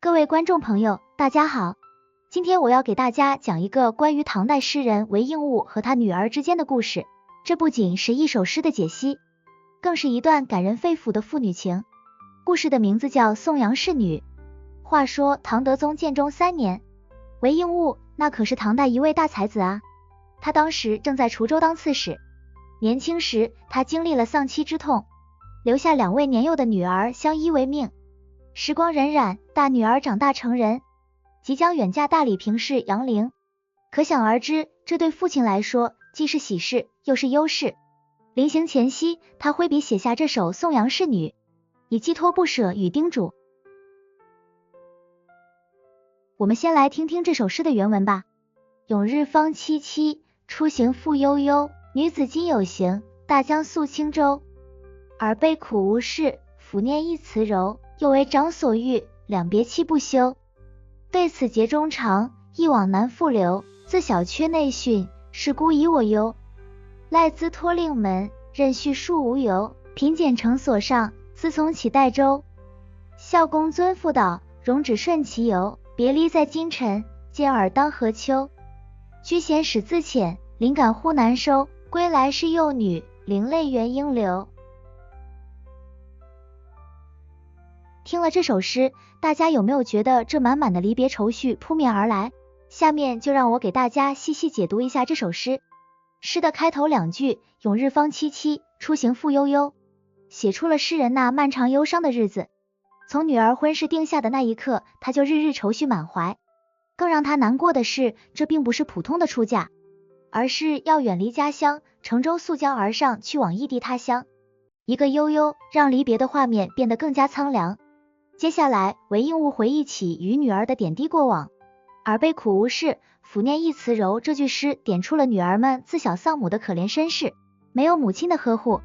各位观众朋友，大家好，今天我要给大家讲一个关于唐代诗人韦应物和他女儿之间的故事。这不仅是一首诗的解析，更是一段感人肺腑的父女情。故事的名字叫《宋阳仕女》。话说唐德宗建中3年，韦应物那可是唐代一位大才子啊，他当时正在滁州当刺史。年轻时他经历了丧妻之痛，留下2位年幼的女儿相依为命。时光荏苒，大女儿长大成人，即将远嫁大理平氏杨陵。可想而知，这对父亲来说既是喜事又是忧事。临行前夕，他挥笔写下这首《宋阳仕女》，以寄托不舍与叮嘱。我们先来听听这首诗的原文吧。永日方凄凄，出行复悠悠。女子今有行，大江溯轻舟。尔悲苦无事，抚念一词柔。又为长所欲，两别期不休。对此结衷肠，一往难复留。自小缺内训，是孤以我忧。赖兹托令门，任序数无由。品检成所上，自从起代州。孝公尊父导，容止顺其由。别离在今晨，见尔当何秋？居闲始自遣，灵感忽难收。归来是幼女，灵泪原应流。听了这首诗，大家有没有觉得这满满的离别愁绪扑面而来？下面就让我给大家细细解读一下这首诗。诗的开头2句，永日方凄凄，出行复悠悠，写出了诗人那漫长忧伤的日子。从女儿婚事定下的那一刻，他就日日愁绪满怀。更让他难过的是，这并不是普通的出嫁，而是要远离家乡，乘舟溯江而上，去往异地他乡。一个悠悠，让离别的画面变得更加苍凉。接下来，韦应物回忆起与女儿的点滴过往。尔悲苦无事，抚念一词柔，这句诗点出了女儿们自小丧母的可怜身世，没有母亲的呵护。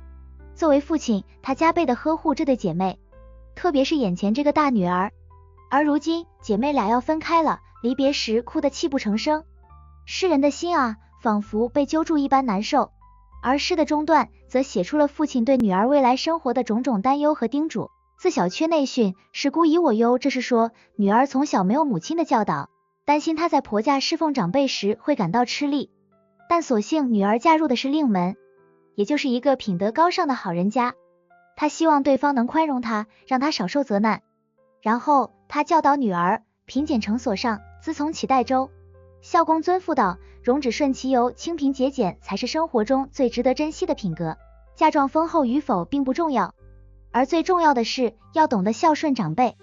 作为父亲，他加倍的呵护这对姐妹，特别是眼前这个大女儿。而如今姐妹俩要分开了，离别时哭得泣不成声，诗人的心啊，仿佛被揪住一般难受。而诗的中段则写出了父亲对女儿未来生活的种种担忧和叮嘱。自小缺内训，是孤以我忧，这是说女儿从小没有母亲的教导，担心她在婆家侍奉长辈时会感到吃力。但所幸女儿嫁入的是令门，也就是一个品德高尚的好人家。她希望对方能宽容她，让她少受责难。然后她教导女儿，品检成所上，自从起代州。孝公尊父导，容止顺其由，清贫节俭才是生活中最值得珍惜的品格。嫁妆丰厚与否并不重要，而最重要的是要懂得孝顺长辈。